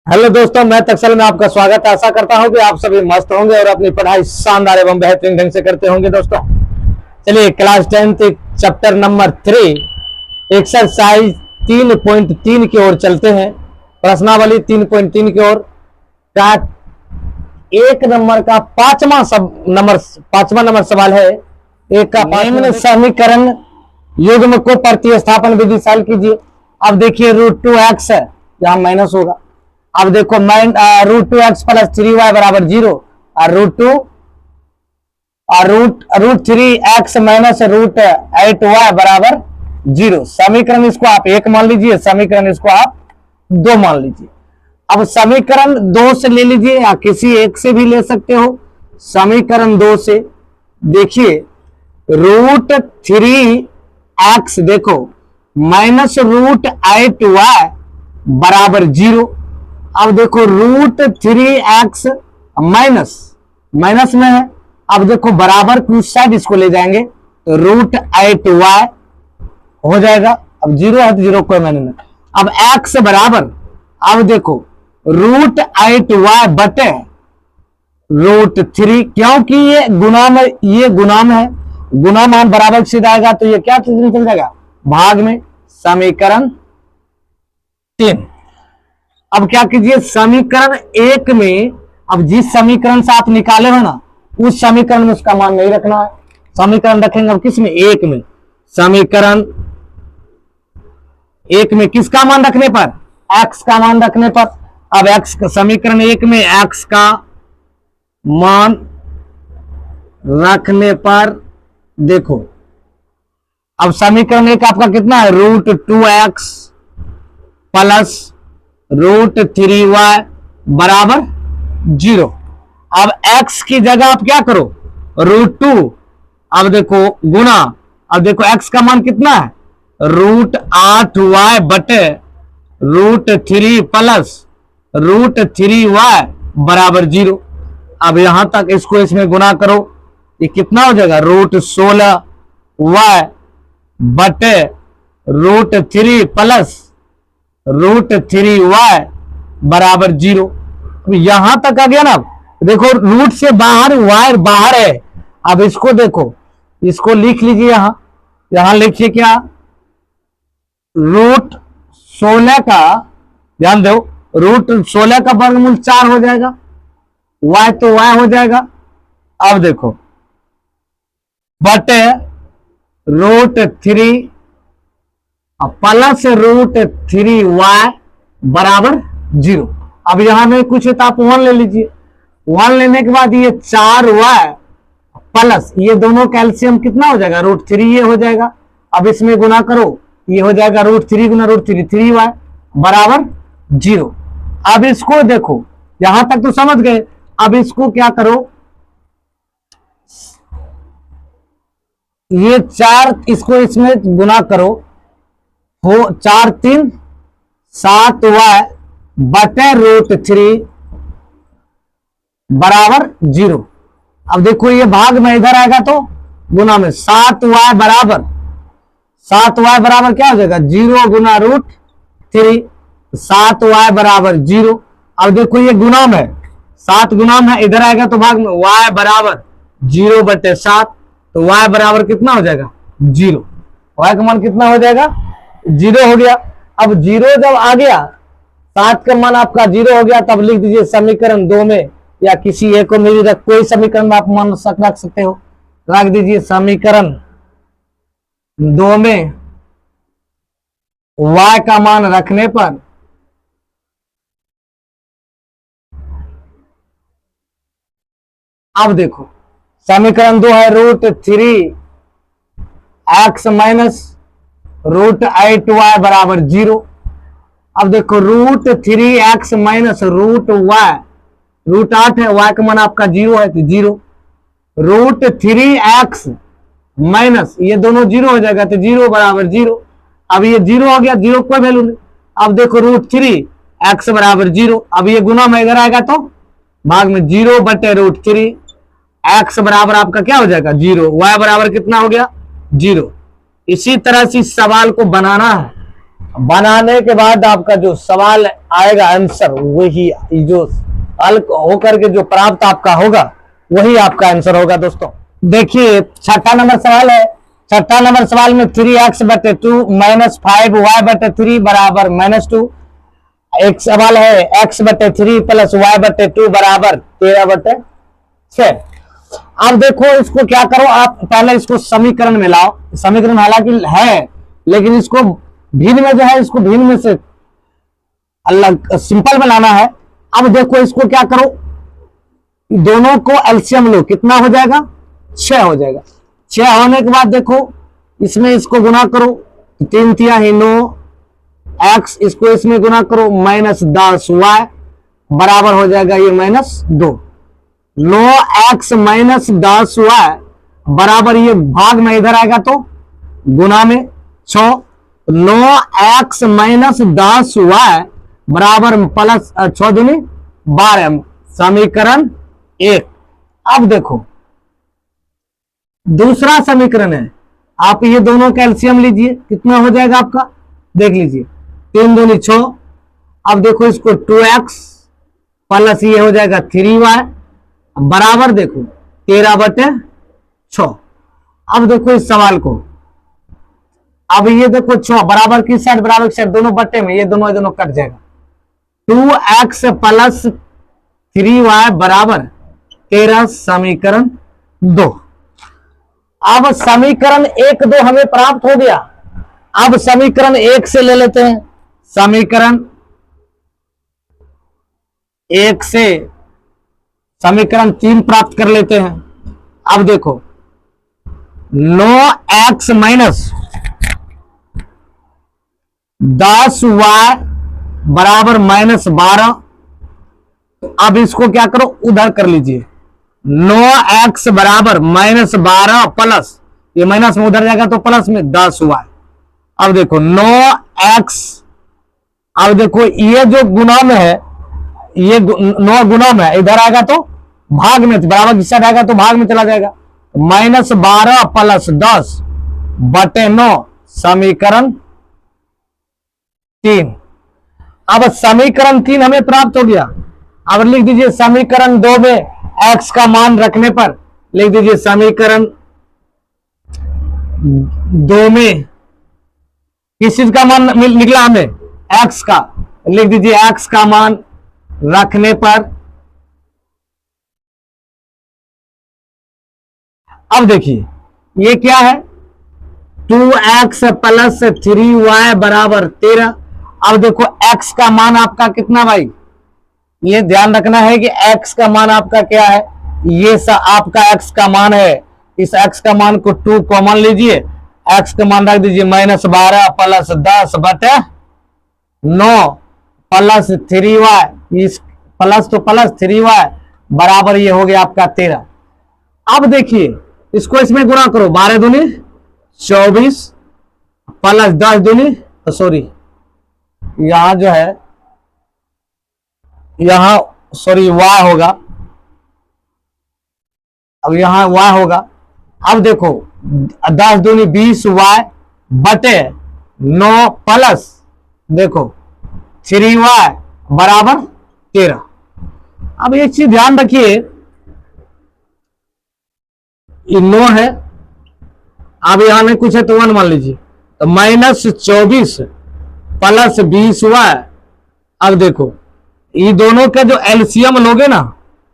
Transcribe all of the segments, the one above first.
Hello दोस्तों, मैं तक्सल में आपका स्वागत है। आशा करता हूं कि आप सभी मस्त होंगे और अपनी पढ़ाई शानदार एवं बेहतरीन ढंग से करते होंगे। दोस्तों चलिए क्लास 10 चैप्टर नंबर 3 एक्सरसाइज 3.3 की ओर चलते हैं। प्रश्नावली 3.3 की ओर का एक नंबर का पांचवा नंबर सवाल है। एक का निम्न समीकरण युग्म को प्रतिस्थापन विधि से हल कीजिए। अब देखिए √2x है, यहां माइनस होगा। अब देखो √2x प्लस 3y बराबर 0 और √3x माइनस √8y बराबर 0। समीकरण इसको आप एक मान लीजिए, समीकरण इसको आप दो मान लीजिए। अब समीकरण दो से ले लीजिए या किसी एक से भी ले सकते हो। समीकरण दो से देखिए √3x देखो माइनस √8y बराबर 0। अब देखो √3x माइनस में है। अब देखो बराबर की उस साइड इसको ले जाएंगे तो √8y हो जाएगा। अब 0 है तो 0 कोई मायने नहीं। अब x बराबर, अब देखो √8y बटे √3, क्योंकि ये गुणाम है। गुणा मान बराबर सीधा आएगा तो ये क्या चीज निकल जाएगा, भाग में। समीकरण 3। अब क्या कीजिए समीकरण एक में, अब जिस समीकरण से आप निकाले हो ना उस समीकरण में उसका मान नहीं रखना है। समीकरण रखेंगे अब किस में, एक में। समीकरण एक में किसका मान रखने पर, x का मान रखने पर। अब समीकरण एक में x का मान रखने पर देखो, अब समीकरण एक आपका कितना है, √2x प्लस √3y बराबर 0। अब x की जगह आप क्या करो, √2, अब देखो गुना, अब देखो x का मान कितना है, √8y बटे √3 प्लस √3y बराबर 0। अब यहां तक इसको इसमें गुना करो, ये कितना हो जाएगा, √16y बटे √3 प्लस √3y बराबर 0। यहां तक आ गया ना। देखो रूट से बाहर y बाहर है। अब इसको देखो, इसको लिख लीजिए, यहां लिखिए क्या, √16 का, ध्यान दो, √16 का वर्गमूल 4 हो जाएगा, y तो y हो जाएगा। अब देखो बटे √3 प्लस √3y बराबर 0। अब यहां में कुछ है तो आप 1 ले लीजिए। 1 लेने के बाद ये 4y प्लस ये दोनों कैल्शियम कितना हो जाएगा, √3 ये हो जाएगा। अब इसमें गुना करो, ये हो जाएगा √3 गुना √3 3y बराबर 0। अब इसको देखो, यहां तक तो समझ गए। अब इसको क्या करो, ये 4 इसको इसमें गुना करो, हो 4 3 7y बटे √3 बराबर 0। अब देखो ये भाग में इधर आएगा तो गुना में, 7y बराबर क्या हो जाएगा, 0 गुना √3, 7y बराबर 0। अब देखो ये गुना में 7 गुना में इधर आएगा तो भाग में, y बराबर 0 बटे 7, तो y बराबर कितना हो जाएगा, 0। y का मान कितना हो जाएगा, 0 हो गया। अब 0 जब आ गया, 7 का मान आपका 0 हो गया, तब लिख दीजिए समीकरण 2 में या किसी एक को मिली कोई समीकरण में आप मान रख सकते हो, रख दीजिए समीकरण 2 में y का मान रखने पर अब देखो समीकरण 2 है √3x माइनस √8y बराबर 0। अब देखो √3x माइनस √y, √8 है, y का मान आपका 0 है तो 0। √3x माइनस ये दोनों 0 हो जाएगा तो 0 बराबर 0। अब ये 0 हो गया, 0 कोई वैल्यू नहीं। अब देखो √3x बराबर 0। अब ये गुना में इधर आएगा तो भाग में 0 बटे √3, x बराबर आपका क्या हो जाएगा, 0, y बराबर कितना हो गया, 0। इसी तरह से इस सवाल को बनाना है बनाने के बाद आपका जो सवाल आएगा आंसर वही जो हल होकर के जो प्राप्त आपका होगा वही आपका आंसर होगा दोस्तों। देखिए छठा नंबर सवाल है। छठा नंबर सवाल में 3x/2 माइनस 5y/3 बराबर -2। एक सवाल है x/3 प्लस y/2 बराबर 13/6। अब देखो इसको क्या करो, आप पहले इसको समीकरण में लाओ। समीकरण हालांकि है लेकिन इसको भिन्न में जो है इसको भिन्न में से अलग सिंपल में लाना है। अब देखो इसको क्या करो, दोनों को एलसीएम लो, कितना हो जाएगा 6 हो जाएगा। 6 होने के बाद देखो इसमें इसको गुना करो, 3 तिया 9 x, इसको इसमें गुना करो -10y बराबर हो जाएगा ये -2। 9x -10y बराबर ये भाग में इधर आएगा तो गुना में 6। 9x -10y बराबर प्लस 6 दूनी 12, समीकरण 1। अब देखो दूसरा समीकरण है, आप ये दोनों का एलसीएम लीजिए, कितना हो जाएगा आपका देख लीजिए, 3 दूनी 6। अब देखो इसको 2x प्लस ये हो जाएगा 3y बराबर देखो 13/6। अब देखो इस सवाल को, अब ये देखो 6 बराबर किस साइड, बराबर साइड दोनों बट्टे में, ये दोनों कट जाएगा। 2x प्लस 3y बराबर 13, समीकरण 2। अब समीकरण 1 2 हमें प्राप्त हो गया। अब समीकरण 1 से ले लेते हैं, समीकरण 1 से समीकरण 3 प्राप्त कर लेते हैं। अब देखो 9x -10y बराबर -12। अब इसको क्या करो उधर कर लीजिए, 9x बराबर -12 प्लस ये माइनस में उधर जाएगा तो प्लस में 10y। अब देखो 9x, अब देखो ये जो गुना में है, ये 9 गुना में है, इधर आएगा तो भाग में, बराबर किस साइड आएगा तो भाग में चला जाएगा, -12 प्लस 10/9, समीकरण 3। अब समीकरण 3 हमें प्राप्त हो गया। अब लिख दीजिए समीकरण 2 में x का मान रखने पर, लिख दीजिए समीकरण 2 में किस चीज का मान निकला हमें, x का, लिख दीजिए x का मान रखने पर। अब देखिए ये क्या है, 2x प्लस 3y बराबर 13। अब देखो x का मान आपका कितना भाई, ये ध्यान रखना है कि x का मान आपका क्या है, ये आपका x का मान है। इस x का मान को 2 कॉमन लीजिए, x का मान रख दीजिए -12 प्लस 10/9 प्लस 3y, इस प्लस तो प्लस 3y बराबर ये हो गया आपका 13। अब देखिए इसको इसमें गुणा करो, 12 दूनी 24 प्लस 10 दूनी, सॉरी यहां जो है यहां सॉरी y होगा, अब यहां y होगा। अब देखो 10 दूनी 20y बटे 9 प्लस देखो 3y बराबर 13। अब एक चीज ध्यान रखिए, ये 9 है, अब यहां में कुछ है तो 1 मान लीजिए, तो -24 प्लस 20y। अब देखो ये दोनों का जो एलसीएम लोगे ना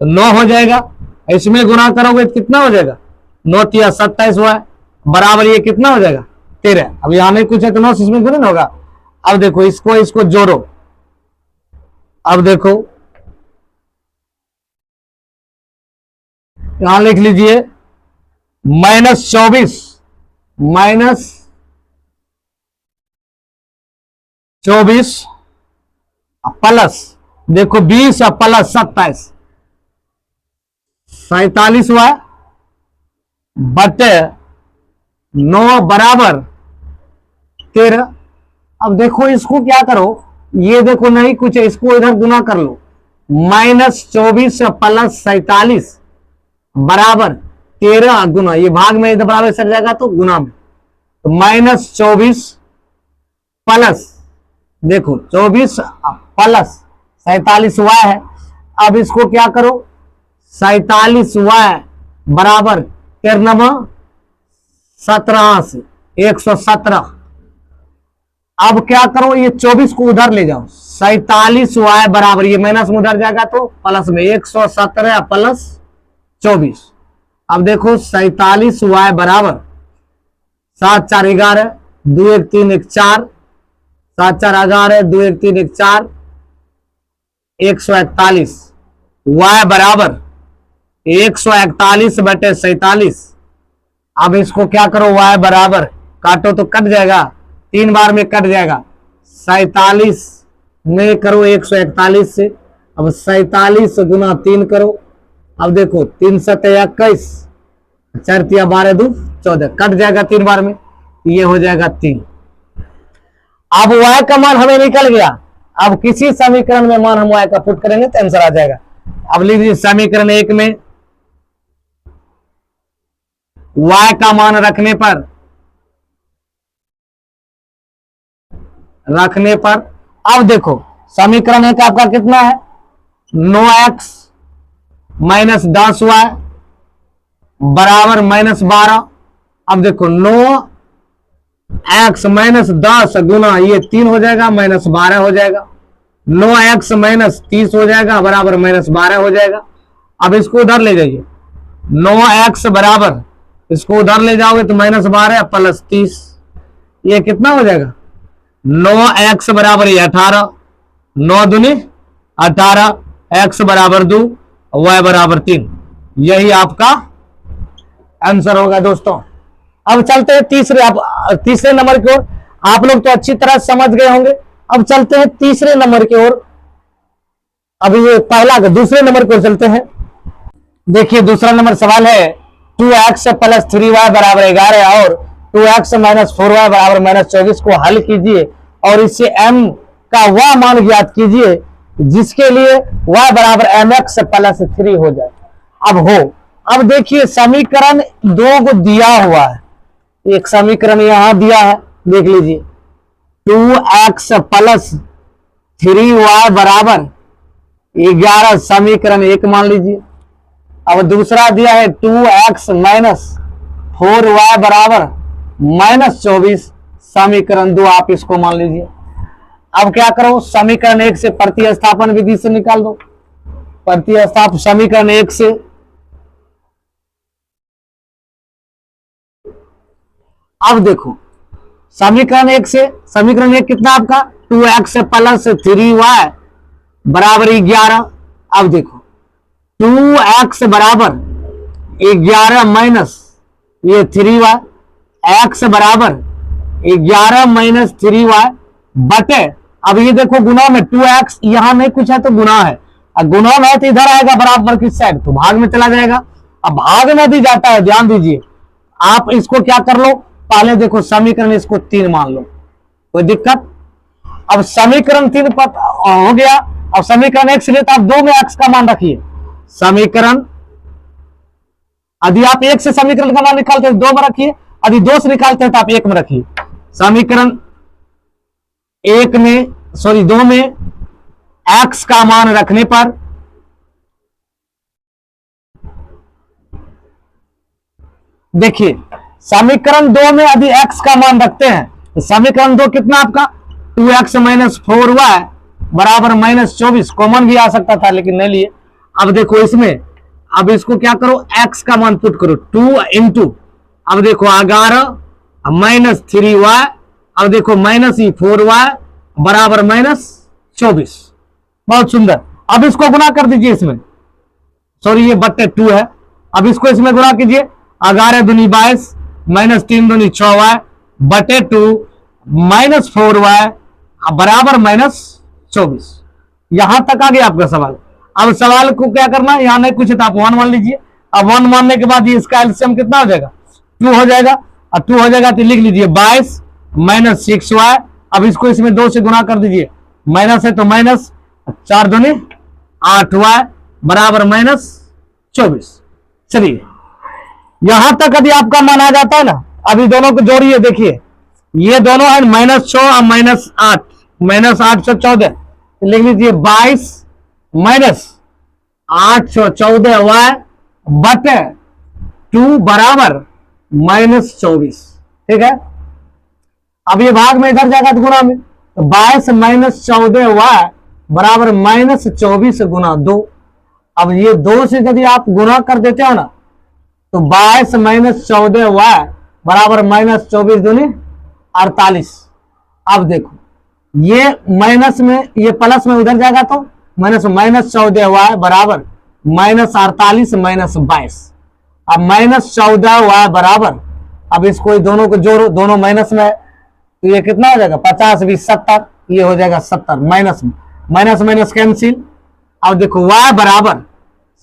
तो 9 हो जाएगा, इसमें गुना करोगे तो कितना हो जाएगा, 9 तिया 27y बराबर ये कितना हो जाएगा 13। अब यहां में कुछ है तो 9 इसमें गुणन होगा। अब देखो इसको जोड़ो, अब देखो यहां लिख लीजिए -24 प्लस देखो 20 प्लस 27 47y बटे 9 बराबर 13। अब देखो इसको क्या करो, ये देखो नहीं कुछ है, इसको इधर गुना कर लो, -24 प्लस 47 बराबर 13 गुना, ये भाग में इधर बराबर सर जाएगा तो गुना में, तो -24 प्लस देखो 24 प्लस 47y है। अब इसको क्या करो, 47y बराबर 17 से 117। अब क्या करो, ये 24 को उधर ले जाओ, 47y बराबर, ये माइनस में उधर जाएगा तो प्लस में 117 प्लस 24। अब देखो 47y बराबर 7 4 11, 2 1 3 1 4, 7 4 11, 2 1 3 1 4, 141। y बराबर 141 बटे 47। अब इसको क्या करो, y बराबर, काटो तो कट जाएगा, 3 बार में कट जाएगा, 47 में करो 141 से। अब 47 गुना 3 करो। अब देखो 3 7 21, 4 3 12 2 14, कट जाएगा 3 बार में, ये हो जाएगा 3। अब y का मान हमें निकल गया। अब किसी समीकरण में मान हम y का पुट करेंगे तो आंसर आ जाएगा। अब लिख लीजिए समीकरण 1 में y का मान रखने पर अब देखो समीकरण 1 आपका कितना है, 9x माइनस 10y बराबर माइनस 12। अब देखो 9x माइनस 10 गुना ये 3 हो जाएगा, माइनस 12 हो जाएगा। 9x माइनस 30 हो जाएगा बराबर माइनस 12 हो जाएगा। अब इसको उधर ले जाइए, 9x बराबर, इसको उधर ले जाओगे तो माइनस 12 प्लस 30, ये कितना हो जाएगा, 9x बराबर ये 18, 9 दूनी 18, x बराबर 2, y बराबर 3। यही आपका आंसर होगा दोस्तों। अब चलते हैं तीसरे नंबर की ओर। आप लोग तो अच्छी तरह समझ गए होंगे। अब चलते हैं तीसरे नंबर की ओर। अभी ये दूसरे नंबर की ओर चलते हैं। देखिए दूसरा नंबर सवाल है 2x प्लस 3y बराबर 11 और 2x माइनस 4y बराबर माइनस 24 को हल कीजिए और इससे m का वह मान ज्ञात कीजिए जिसके लिए y बराबर mx प्लस 3 हो जाए। अब देखिए समीकरण 2 को दिया हुआ है, एक समीकरण यहां दिया है, देख लीजिए 2x प्लस 3y बराबर 11 समीकरण 1 मान लीजिए। अब दूसरा दिया है 2x माइनस 4y बराबर माइनस 24 समीकरण 2, आप इसको मान लीजिए। अब क्या करो, समीकरण 1 से प्रतिस्थापन विधि से निकाल दो। प्रतिस्थापन समीकरण 1 से, अब देखो समीकरण 1 से, समीकरण 1 कितना आपका 2x प्लस 3y बराबर 11। अब देखो 2x बराबर 11 माइनस ये 3y, x बराबर 11 माइनस 3y बटे, अब ये देखो गुना में 2x, यहां नहीं कुछ है तो गुना है, अब गुना में है तो इधर आएगा बराबर की साइड तो भाग में चला जाएगा। अब भाग में भी जाता है, ध्यान दीजिए। आप इसको क्या कर लो, पहले देखो समीकरण इसको 3 मान लो, कोई दिक्कत। अब समीकरण 3 हो गया। अब समीकरण 1 से लेते आप 2 में x का मान रखिए। समीकरण यदि आप 1 से समीकरण का मान निकालते हैं 2 में रखिए, यदि 2 से निकालते हैं तो आप 1 में रखिए। समीकरण 2 में x का मान रखने पर देखिए समीकरण 2 में यदि x का मान रखते हैं तो समीकरण 2 कितना आपका 2x माइनस 4y बराबर माइनस 24, कॉमन भी आ सकता था लेकिन नहीं लिए। अब देखो इसमें, अब इसको क्या करो, x का मान पुट करो 2 इंटू, अब देखो 11 माइनस 3y, अब देखो माइनस 4y बराबर माइनस 24। बहुत सुंदर। अब इसको गुना कर दीजिए इसमें, सॉरी ये बट्टे 2 है, अब इसको इसमें गुना कीजिए, 11 दूनी 22 माइनस 3 दूनी 6y बटे 2 माइनस 4y बराबर माइनस 24। यहां तक आ गया आपका सवाल। अब सवाल को क्या करना है, यहां नहीं कुछ तो आप 1 मान लीजिए। अब 1 मानने के बाद ये इसका एलसीएम कितना हो जाएगा, 2 हो जाएगा। और 2 हो जाएगा तो लिख लीजिए 22 माइनस 6y। अब इसको इसमें 2 से गुना कर दीजिए, माइनस है तो माइनस, 4 दूनी 8y बराबर माइनस 24। चलिए यहां तक यदि आपका मान आ जाता है ना, अभी दोनों को जोड़िए, देखिए ये दोनों है माइनस 6 और माइनस 8, -814, लिख लीजिए 22 माइनस 814y बटे 2 बराबर -24। ठीक है, अब ये भाग में इधर जाएगा तो गुणा में, तो 22 माइनस 14y बराबर -24 गुना 2। अब ये 2 से यदि आप गुना कर देते हो ना तो 22 माइनस 14y बराबर -24 दूनी 48। अब देखो ये माइनस में ये प्लस में उधर जाएगा तो -14y बराबर -48 -22। अब -14y बराबर, अब इसको दोनों को जोड़ो, दोनों माइनस में है तो ये कितना हो जाएगा 50 20 70, ये हो जाएगा 70। माइनस में माइनस माइनस कैंसिल। अब देखो y बराबर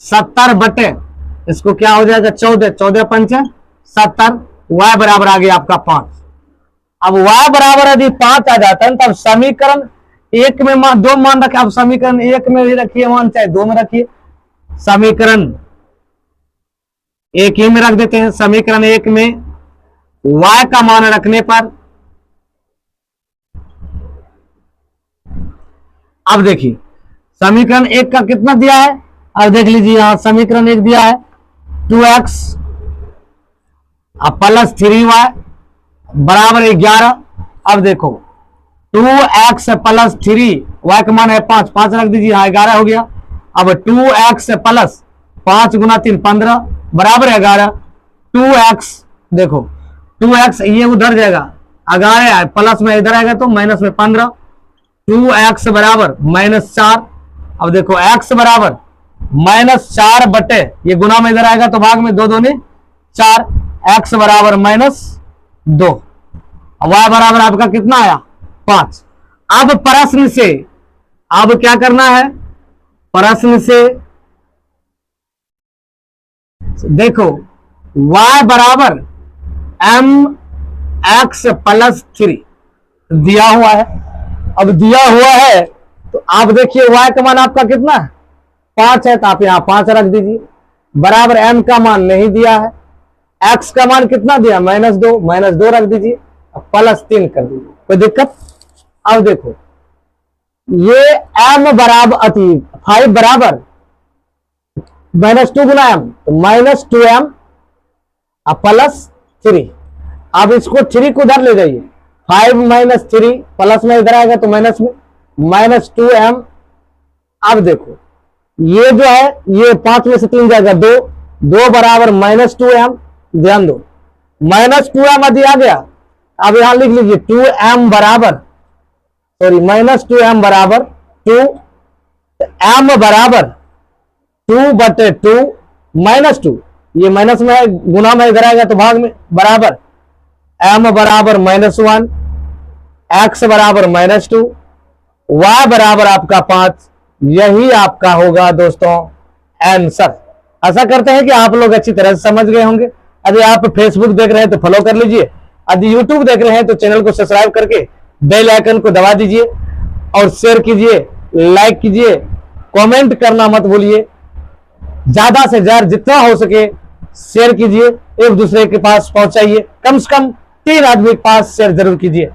70 बटे इसको क्या हो जाएगा 14, 14 पंच 70, y बराबर आ गया आपका 5। अब y बराबर यदि 5 आ जाता है तब समीकरण एक में दो मान रखे, अब समीकरण एक में भी रखिए मान, चाहे दो में रखिए, समीकरण एक ही में रख देते हैं। समीकरण एक में y का मान रखने पर, अब देखिए समीकरण एक का कितना दिया है, अब देख लीजिए यहां समीकरण एक दिया है 2x अब प्लस 3y बराबर 11। अब देखो 2x प्लस 3y का मान है 5, 5 रख दीजिए, यहाँ 11 हो गया। अब 2x प्लस 5 गुना 3 15 बराबर 11। 2x देखो 2x ये उधर जाएगा 11 प्लस में इधर आएगा तो माइनस में 15, 2x बराबर -4। अब देखो x बराबर -4 बटे ये गुना में इधर आएगा तो भाग में 2 दूनी 4, x बराबर -2। y बराबर आपका कितना आया 5। अब प्रश्न से अब क्या करना है, प्रश्न से देखो y बराबर mx प्लस 3 दिया हुआ है। अब दिया हुआ है तो आप देखिए y का मान आपका कितना है 5 है, तो आप यहां 5 रख दीजिए, बराबर m का मान नहीं दिया है, x का मान कितना दिया -2 रख दीजिए, प्लस 3 कर दीजिए, कोई दिक्कत। अब देखो ये m बराबर 5 बराबर -2 गुना m तो -2m प्लस 3। अब इसको 3 को उधर ले जाइए, 5 माइनस 3 प्लस में इधर आएगा तो माइनस में -2m। अब देखो ये जो है ये 5 में से 3 जाएगा 2, 2 बराबर -2m। ध्यान दो -2m यदि आ गया, अब यहां लिख लीजिए 2m बराबर -2m बराबर 2, m बराबर 2 बटे 2 -2, ये माइनस में है गुना में इधर आएगा तो भाग में बराबर m बराबर -1, x बराबर -2, y बराबर आपका 5। यही आपका होगा दोस्तों आंसर। आशा करते हैं कि आप लोग अच्छी तरह से समझ गए होंगे। यदि आप फेसबुक देख रहे हैं तो फॉलो कर लीजिए, यदि यूट्यूब देख रहे हैं तो चैनल को सब्सक्राइब करके बेल आइकन को दबा दीजिए और शेयर कीजिए, लाइक कीजिए, कमेंट करना मत भूलिए। ज्यादा से ज्यादा जितना हो सके शेयर कीजिए, एक दूसरे के पास पहुंचाइए, कम से कम 3 आदमी के पास शेयर जरूर कीजिए।